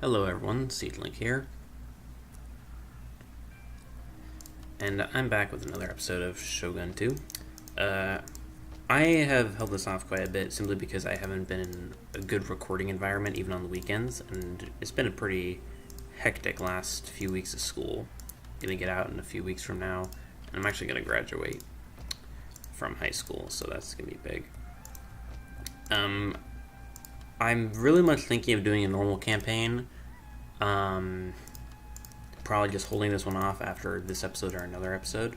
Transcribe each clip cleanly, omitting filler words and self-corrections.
Hello everyone, Seedlink here, and I'm back with another episode of Shogun 2. I have held this off quite a bit simply because I haven't been in a good recording environment even on the weekends, and it's been a pretty hectic last few weeks of school. I'm going to get out in a few weeks from now, and I'm actually going to graduate from high school, so that's going to be big. I'm really much thinking of doing a normal campaign. Probably just holding this one off after this episode or another episode.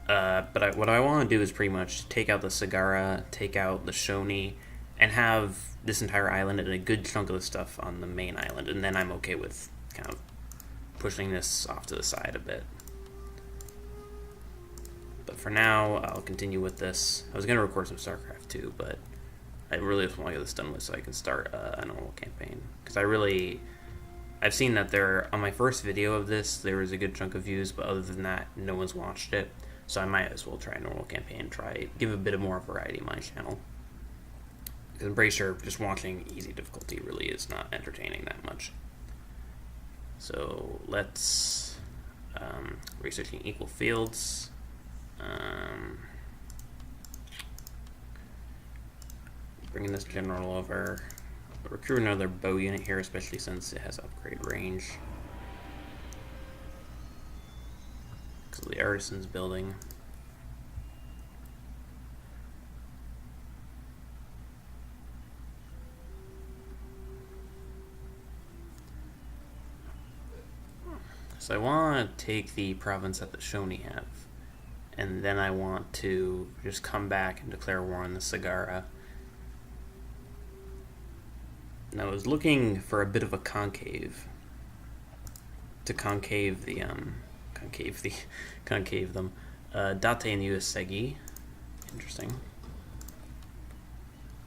But what I want to do is pretty much take out the Sagara, take out the Shoni, and have this entire island and a good chunk of the stuff on the main island. And then I'm okay with kind of pushing this off to the side a bit. But for now, I'll continue with this. I was going to record some StarCraft 2, but I really just want to get this done with so I can start a normal campaign. Because I've seen that on my first video of this, there was a good chunk of views, but other than that, no one's watched it. So I might as well try a normal campaign, give a bit of more variety on my channel. Because I'm pretty sure just watching easy difficulty really is not entertaining that much. So let's, researching equal fields. Bringing this general over. Recruit another bow unit here, especially since it has upgrade range. Because of the artisans building. So I want to take the province that the Shoni have, and then I want to just come back and declare war on the Sagara. And I was looking for a bit of a concave to concave them. Date and Uesegi. Interesting.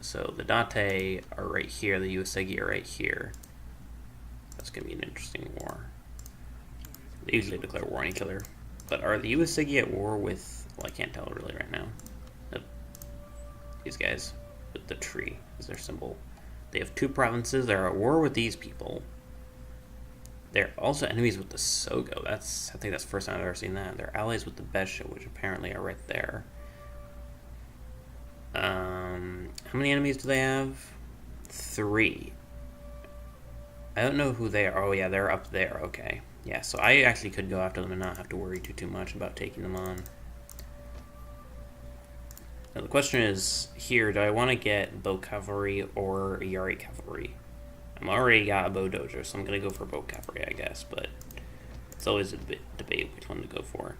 So the Date are right here, the Uesegi are right here. That's gonna be an interesting war. They usually declare war on each other. But are the Uesegi at war with, well, I can't tell really right now. These guys with the tree is their symbol. They have two provinces. They're at war with these people. They're also enemies with the Sogo. I think that's the first time I've ever seen that. They're allies with the Besha, which apparently are right there. How many enemies do they have? 3. I don't know who they are. Oh yeah, they're up there. Okay. Yeah, so I actually could go after them and not have to worry too much about taking them on. Now the question is, here, do I want to get bow cavalry or Yari cavalry? I'm already got a bow dojo, so I'm going to go for bow cavalry, I guess, but it's always a bit debate which one to go for.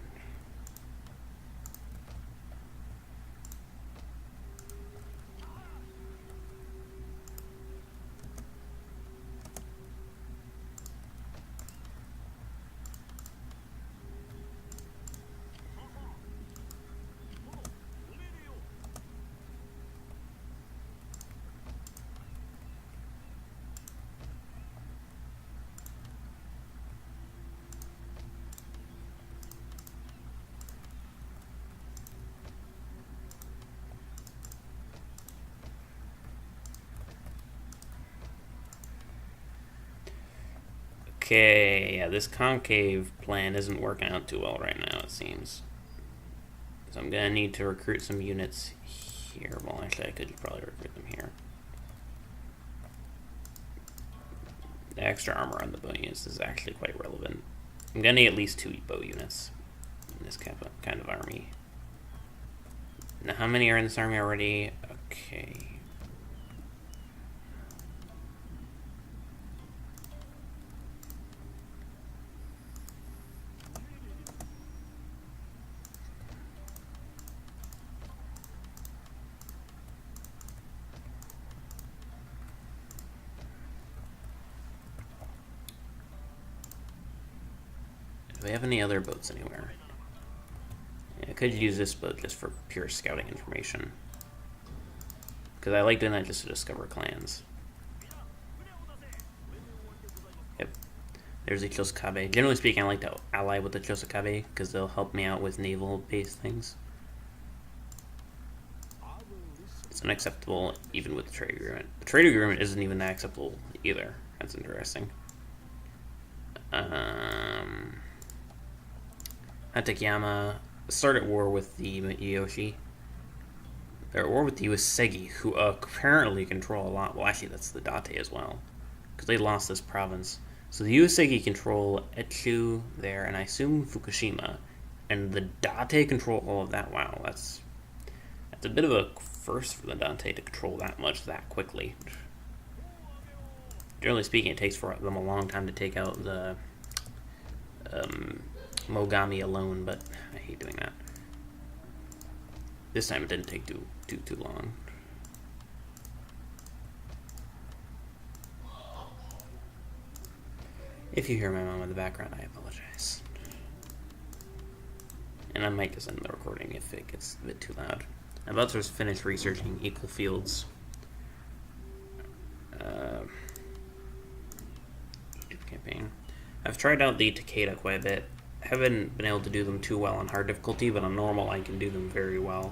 Okay, yeah, this concave plan isn't working out too well right now, it seems. So I'm gonna need to recruit some units here. Well, actually, I could probably recruit them here. The extra armor on the bow units is actually quite relevant. I'm gonna need at least 2 bow units in this kind of army. Now, how many are in this army already? Okay. Do we have any other boats anywhere? Yeah, I could use this boat just for pure scouting information. Because I like doing that just to discover clans. Yep. There's the Chosokabe. Generally speaking, I like to ally with the Chosokabe because they'll help me out with naval-based things. It's unacceptable even with the trade agreement. The trade agreement isn't even that acceptable either. That's interesting. Hatakeyama started war with the Miyoshi. They're at war with the Uesegi, who apparently control a lot. Well, actually, that's the Date as well, because they lost this province. So the Uesegi control Etsu there, and I assume Fukushima, and the Date control all of that. Wow, that's a bit of a first for the Date to control that much that quickly. Generally speaking, it takes for them a long time to take out the Mogami alone, but I hate doing that. This time it didn't take too long. If you hear my mom in the background, I apologize. And I might just end the recording if it gets a bit too loud. I'm about to finish researching equal fields. Campaign. I've tried out the Takeda quite a bit. Haven't been able to do them too well on hard difficulty, but on normal I can do them very well.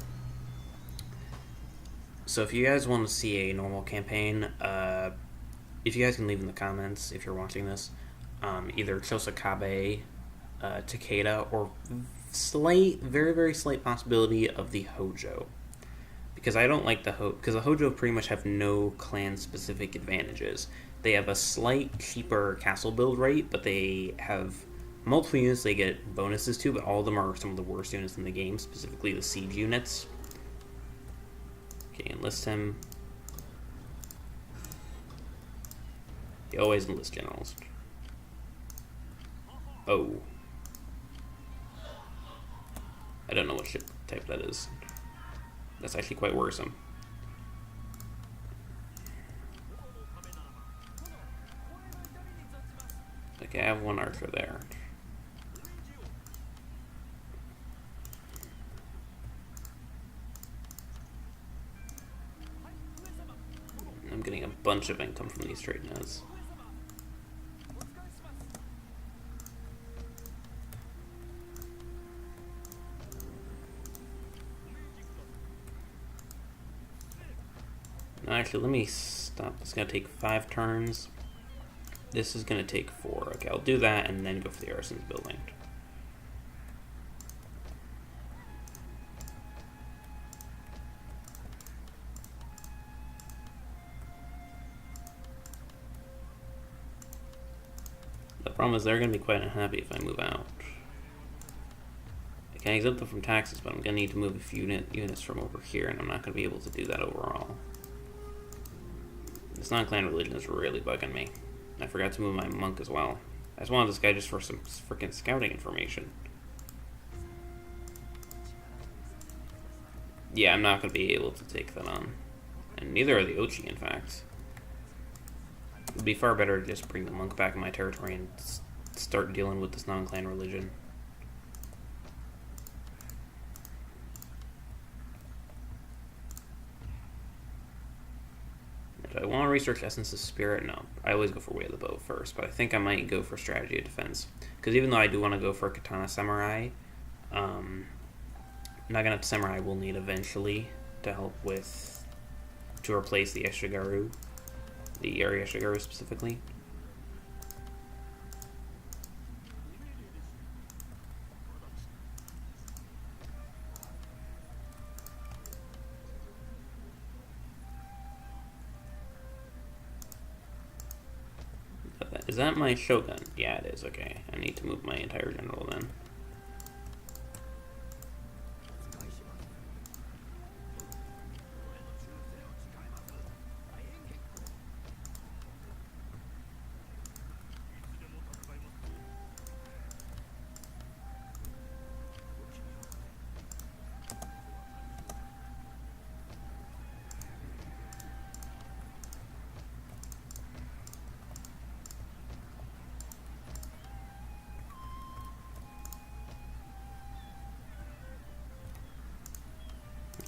So if you guys want to see a normal campaign, if you guys can leave in the comments if you're watching this, either Chosokabe, Takeda, or very, very slight possibility of the Hojo. Because I don't like the Hojo, because the Hojo pretty much have no clan-specific advantages. They have a slight cheaper castle build rate, but they have multiple units they get bonuses to, but all of them are some of the worst units in the game, specifically the siege units. Okay, enlist him. You always enlist generals. Oh. I don't know what ship type that is. That's actually quite worrisome. Okay, I have one archer there. I'm getting a bunch of income from these trade nodes. Actually, let me stop. It's going to take 5 turns. This is going to take 4. Okay, I'll do that and then go for the Arson's building. The problem is they're going to be quite unhappy if I move out. I can exempt them from taxes, but I'm going to need to move a few units from over here, and I'm not going to be able to do that overall. This non-clan religion is really bugging me. I forgot to move my monk as well. I just wanted this guy just for some freaking scouting information. Yeah, I'm not going to be able to take that on. And neither are the Ochi, in fact. It would be far better to just bring the monk back in my territory and start dealing with this non-clan religion. Do I want to research Essence of Spirit? No. I always go for Way of the Bow first, but I think I might go for Strategy of Defense. Because even though I do want to go for Katana Samurai, Naginata Samurai will need eventually to help with, to replace the Eshigaru, the area Eshigaru specifically. Is that my Shogun? Yeah, it is. Okay, I need to move my entire general then.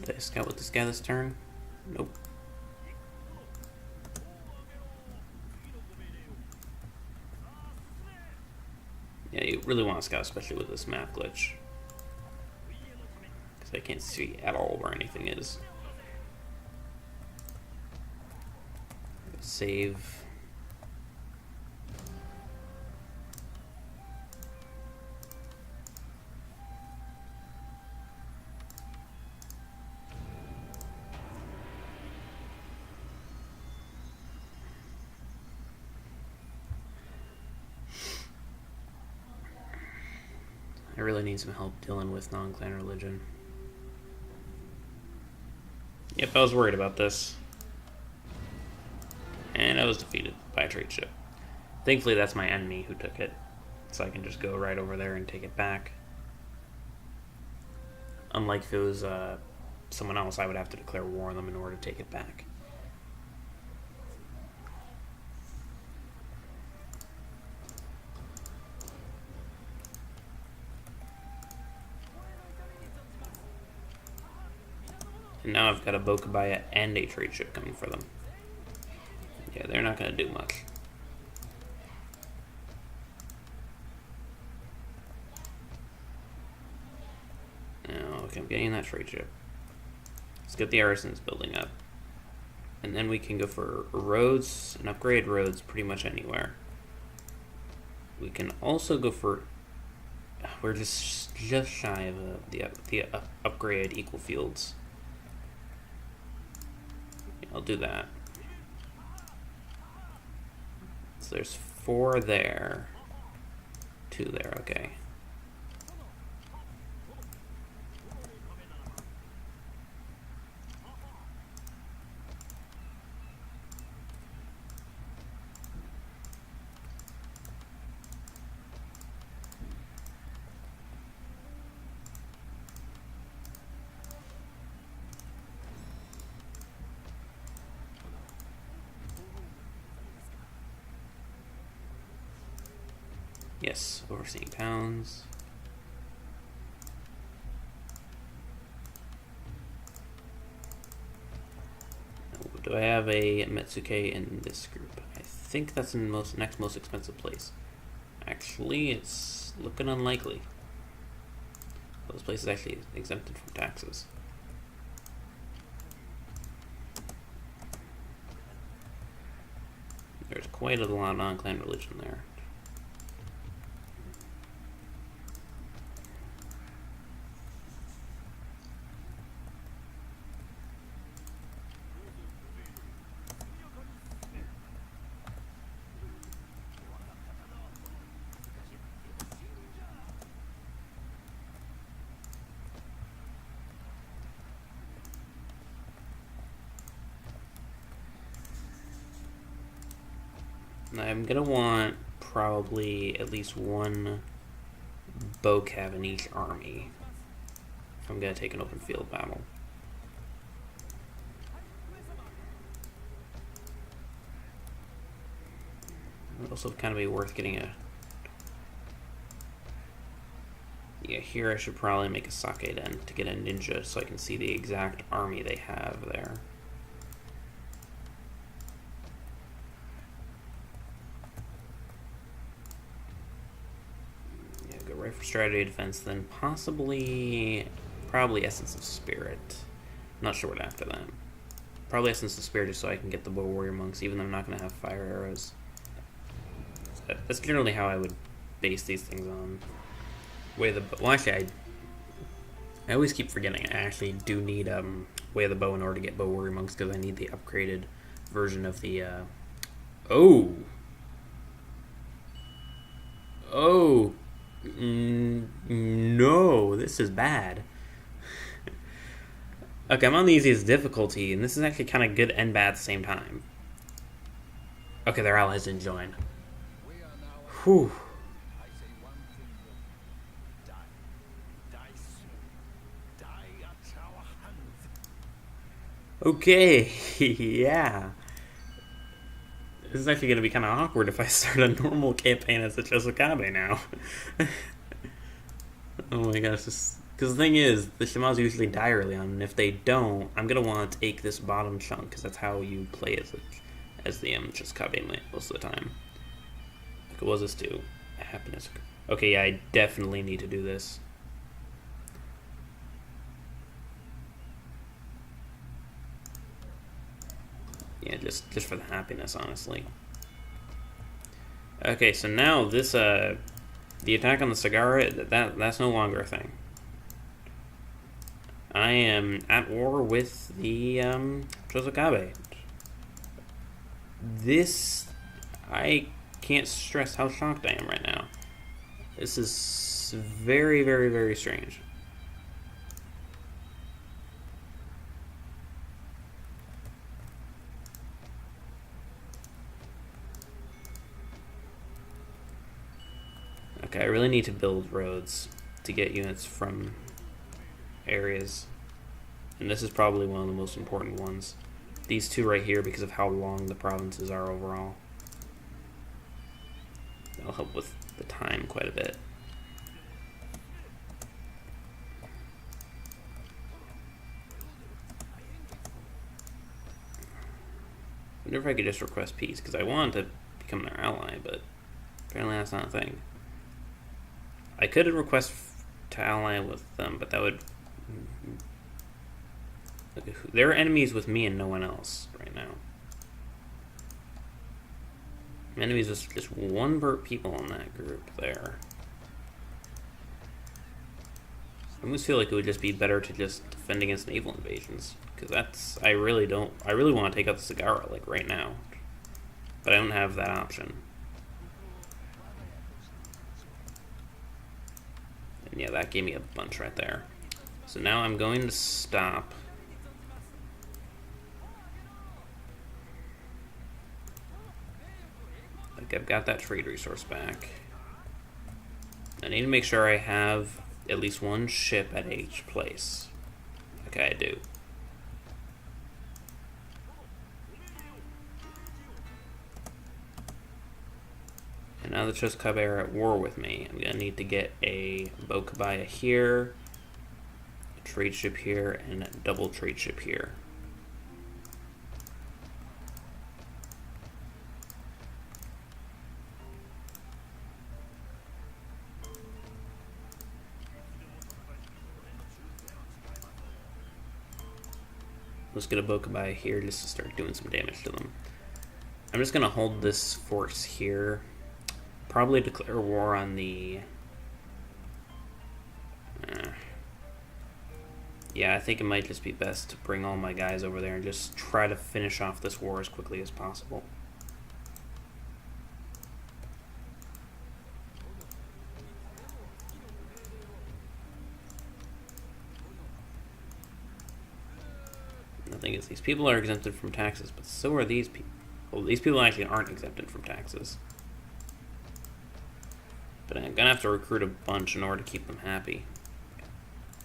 Did I scout with this guy this turn? Nope. Yeah, you really want to scout, especially with this map glitch. Because I can't see at all where anything is. Save. I really need some help dealing with non-clan religion. Yep, I was worried about this. And I was defeated by a trade ship. Thankfully, that's my enemy who took it. So I can just go right over there and take it back. Unlike if it was someone else, I would have to declare war on them in order to take it back. And now I've got a Bokabaya and a trade ship coming for them. Yeah, they're not going to do much. Now, okay, I'm getting that trade ship. Let's get the artisans building up. And then we can go for roads and upgrade roads pretty much anywhere. We can also go for... We're just shy of the upgrade equal fields. Yeah, I'll do that. So there's 4 there. 2 there, okay. Yes, overseeing towns. Do I have a Metsuke in this group? I think that's in the next most expensive place. Actually, it's looking unlikely. Those places actually exempted from taxes. There's quite a lot of non-clan religion there. I'm gonna want probably at least 1 Bocav in each army if I'm gonna take an open field battle. It would also kind of be worth getting a... Yeah, here I should probably make a sake den to get a ninja so I can see the exact army they have there. Right for strategy defense, then probably Essence of Spirit. Not sure what after that. Probably Essence of Spirit just so I can get the Bow Warrior Monks, even though I'm not going to have fire arrows. That's generally how I would base these things on. Well, actually, I always keep forgetting I actually do need Way of the Bow in order to get Bow Warrior Monks because I need the upgraded version of the... Oh! No, this is bad. Okay, I'm on the easiest difficulty, and this is actually kind of good and bad at the same time. Okay, their allies didn't join. Whew. Okay, yeah. This is actually going to be kind of awkward if I start a normal campaign as a Chosokabe now. Oh my gosh, because the thing is, the Shimazu usually die early on, and if they don't, I'm going to want to take this bottom chunk, because that's how you play as the Chosokabe most of the time. Like, what was this do? Happiness. Okay, yeah, I definitely need to do this. Yeah, just for the happiness, honestly. Okay, so now this, the attack on the Sagara, that's no longer a thing. I am at war with the, Chosokabe. This, I can't stress how shocked I am right now. This is It's very, very, very strange. Okay, I really need to build roads to get units from areas. And this is probably one of the most important ones. These two right here, because of how long the provinces are overall. That'll help with the time quite a bit. I wonder if I could just request peace, because I want to become their ally, but apparently that's not a thing. I could request to ally with them, but that would... They're enemies with me and no one else right now. I'm enemies with just one people in that group there. I almost feel like it would just be better to just defend against naval invasions. Because that's... I really want to take out the Sagara, like, right now. But I don't have that option. And yeah, that gave me a bunch right there. So now I'm going to stop... Like, I've got that trade resource back. I need to make sure I have at least one ship at each place. Okay, I do. And now the Chosokabe are at war with me. I'm going to need to get a Bokabaya here, a trade ship here, and a double trade ship here. Let's get a Bokabaya here just to start doing some damage to them. I'm just going to hold this force here. Probably declare war on the... Yeah, I think it might just be best to bring all my guys over there and just try to finish off this war as quickly as possible. The thing is, these people are exempted from taxes, but so are these people. Well, these people actually aren't exempted from taxes. But I'm gonna have to recruit a bunch in order to keep them happy.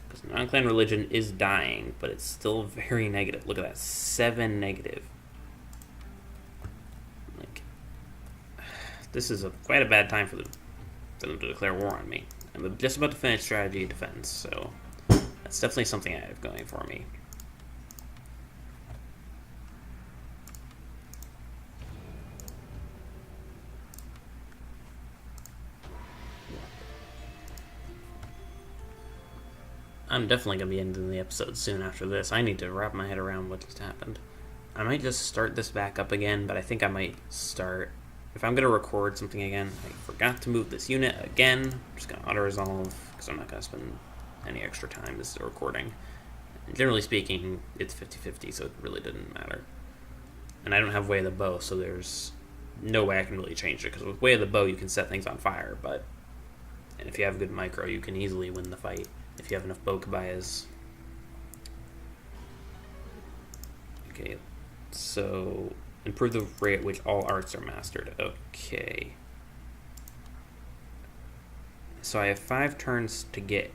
Because non-clan religion is dying, but it's still very negative. Look at that, 7 negative. Like, this is quite a bad time for them to declare war on me. I'm just about to finish strategy defense, so that's definitely something I have going for me. I'm definitely going to be ending the episode soon after this. I need to wrap my head around what just happened. I might just start this back up again, but I think I might start... If I'm going to record something again, I forgot to move this unit again. I'm just going to auto-resolve, because I'm not going to spend any extra time. This is a recording. And generally speaking, it's 50-50, so it really didn't matter. And I don't have Way of the Bow, so there's no way I can really change it, because with Way of the Bow, you can set things on fire, but... And if you have good micro, you can easily win the fight. If you have enough Bokabayas. Okay, so improve the rate at which all arts are mastered. Okay. So I have 5 turns to get...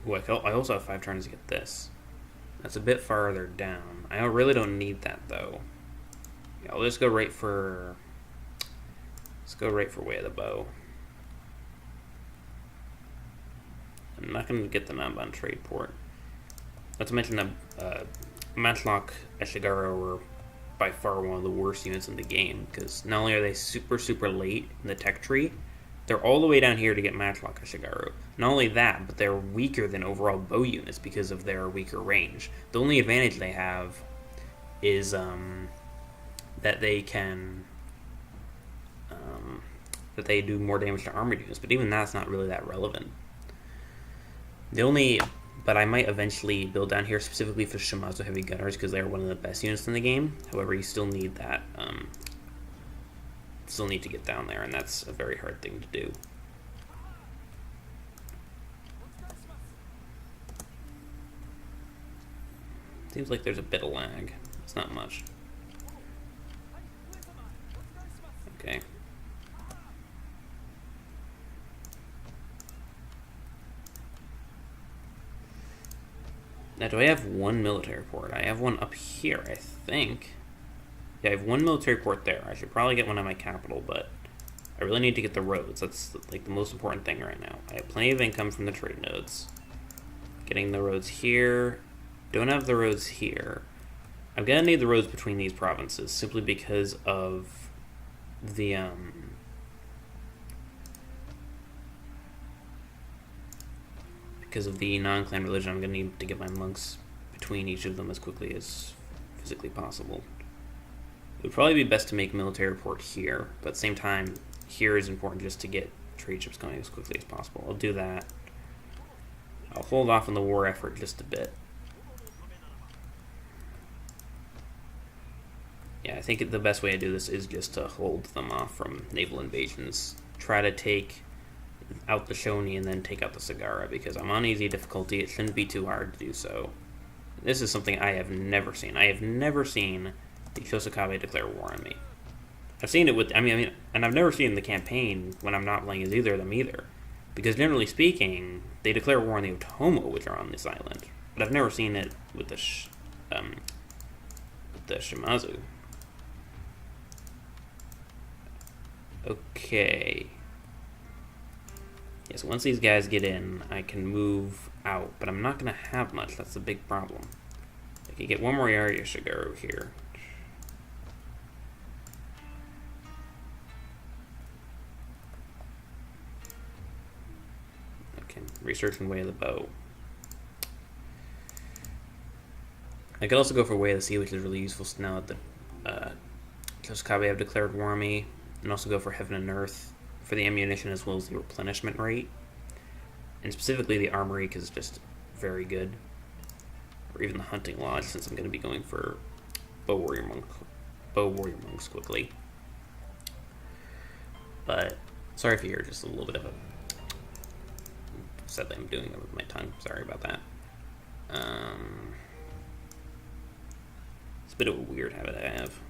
Well, I also have 5 turns to get this. That's a bit farther down. I really don't need that, though. Yeah, I'll just go right for... Let's go right for Way of the Bow. I'm not going to get them out on trade port. Not to mention that Matchlock Ashigara were by far one of the worst units in the game, because not only are they super, super late in the tech tree, they're all the way down here to get Matchlock Ashigaru. Not only that, but they're weaker than overall bow units because of their weaker range. The only advantage they have is that they can... that they do more damage to armored units, but even that's not really that relevant. But I might eventually build down here specifically for Shimazu heavy gunners because they're one of the best units in the game. However, you still need that, still need to get down there, and that's a very hard thing to do. Seems like there's a bit of lag. It's not much. Okay. Now, do I have one military port? I have one up here, I think. Yeah, I have one military port there. I should probably get one at my capital, but I really need to get the roads. That's like the most important thing right now. I have plenty of income from the trade nodes. Getting the roads here. Don't have the roads here. I'm gonna need the roads between these provinces simply because of the non-clan religion. I'm gonna need to get my monks between each of them as quickly as physically possible. It would probably be best to make military port here, but at the same time, here is important just to get trade ships going as quickly as possible. I'll do that. I'll hold off on the war effort just a bit. Yeah, I think the best way to do this is just to hold them off from naval invasions. Try to take out the Shoni and then take out the Sagara, because I'm on easy difficulty. It shouldn't be too hard to do so. This is something I have never seen. I have never seen the Chosokabe declare war on me. I've seen it with, and I've never seen the campaign when I'm not playing as either of them either. Because generally speaking, they declare war on the Otomo, which are on this island. But I've never seen it with the Shimazu. Okay. Yes, once these guys get in, I can move out, but I'm not going to have much. That's the big problem. I can get one more area Shigaru here. Okay, researching Way of the Bow. I could also go for Way of the Sea, which is really useful now that the Chosokabe have declared war on me, and also go for Heaven and Earth for the ammunition as well as the replenishment rate, and specifically the armory because it's just very good, or even the hunting lodge since I'm going to be going for bow warrior monks quickly. But sorry if you hear just a little bit of a sadly I'm doing it with my tongue. Sorry about that. It's a bit of a weird habit I have.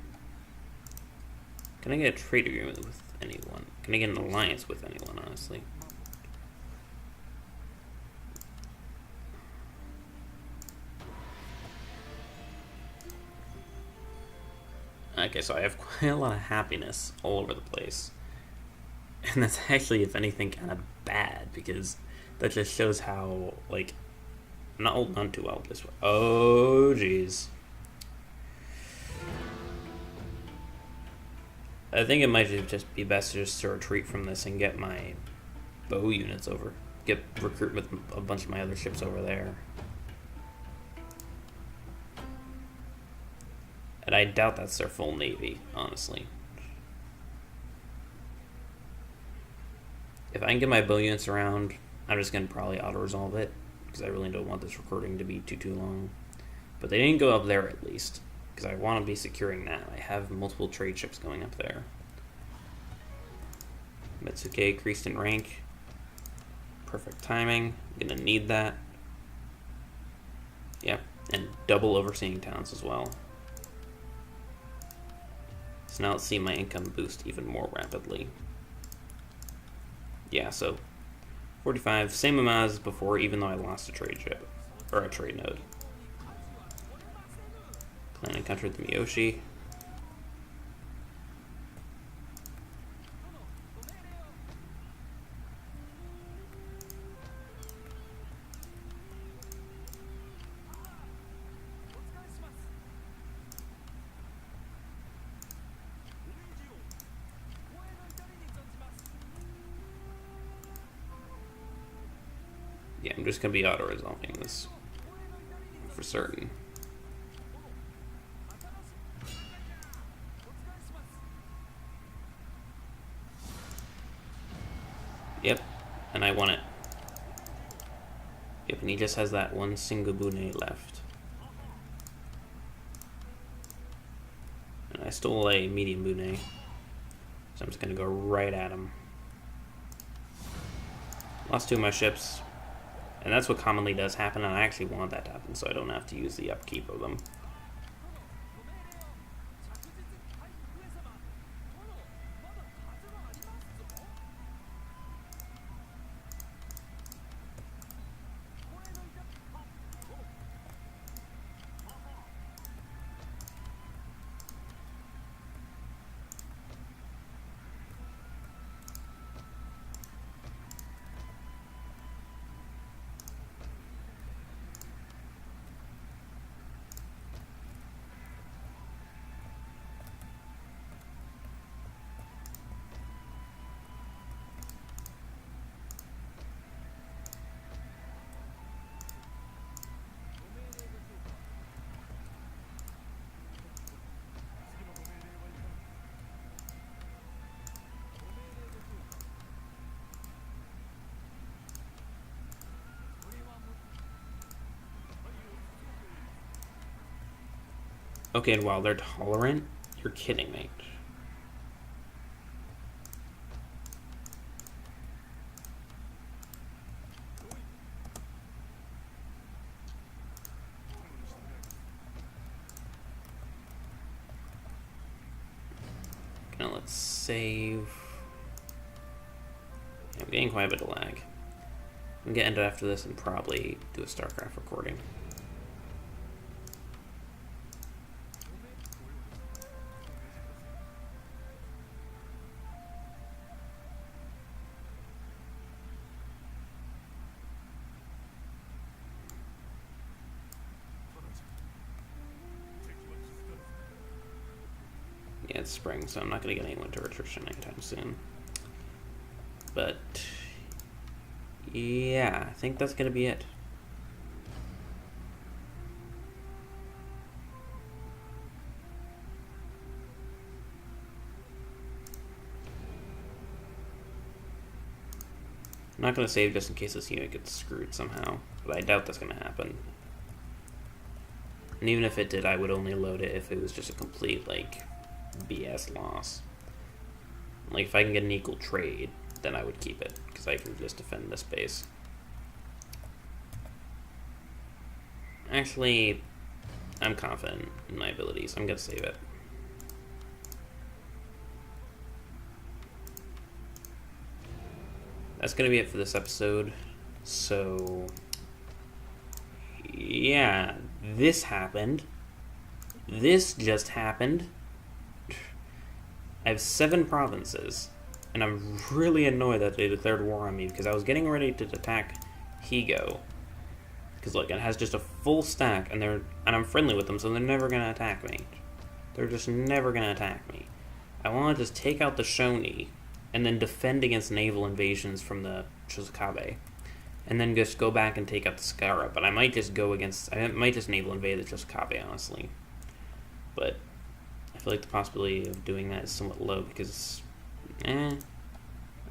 Can I get a trade agreement with anyone? Can I get an alliance with anyone, honestly? Okay, so I have quite a lot of happiness all over the place. And that's actually, if anything, kind of bad, because that just shows how, like, I'm not holding on too well this way. Oh, jeez. I think it might just be best just to retreat from this and get my bow units over. Recruit with a bunch of my other ships over there. And I doubt that's their full navy, honestly. If I can get my bow units around, I'm just going to probably auto-resolve it, because I really don't want this recording to be too long. But they didn't go up there, at least, because I want to be securing that. I have multiple trade ships going up there. Mitsuke increased in rank. Perfect timing. I'm going to need that. Yep, and double overseeing towns as well. So now let's see my income boost even more rapidly. Yeah, so 45, same amount as before, even though I lost a trade ship, or a trade node. Clan encountered the Miyoshi. Yeah, I'm just going to be auto-resolving this for certain. Yep, and I won it. Yep, and he just has that one Singabune left. And I stole a medium bune, so I'm just going to go right at him. Lost two of my ships. And that's what commonly does happen, and I actually want that to happen so I don't have to use the upkeep of them. Okay, and while they're tolerant, you're kidding me. Now let's save. Yeah, I'm getting quite a bit of lag. I'm gonna end it after this and probably do a StarCraft recording. Yeah, it's spring, so I'm not going to get any winter attrition anytime soon. But, yeah, I think that's going to be it. I'm not going to save just in case this unit gets screwed somehow, but I doubt that's going to happen. And even if it did, I would only load it if it was just a complete, like, BS loss. Like, if I can get an equal trade, then I would keep it, because I can just defend this base. Actually, I'm confident in my abilities. I'm going to save it. That's going to be it for this episode. So, yeah, this happened. This just happened. I have 7 provinces, and I'm really annoyed that they declared war on me because I was getting ready to attack Higo. Because look, it has just a full stack, and I'm friendly with them, so they're never gonna attack me. They're just never gonna attack me. I want to just take out the Shoni, and then defend against naval invasions from the Chosokabe, and then just go back and take out the Skara. But I might just naval invade the Chosokabe, honestly. But I feel like the possibility of doing that is somewhat low because, I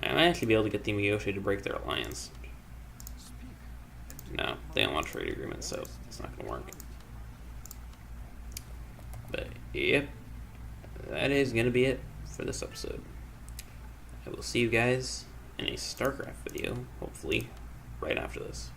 might actually be able to get the Miyoshi to break their alliance. No, they don't want a trade agreement, so it's not going to work. But, yep, that is going to be it for this episode. I will see you guys in a StarCraft video, hopefully, right after this.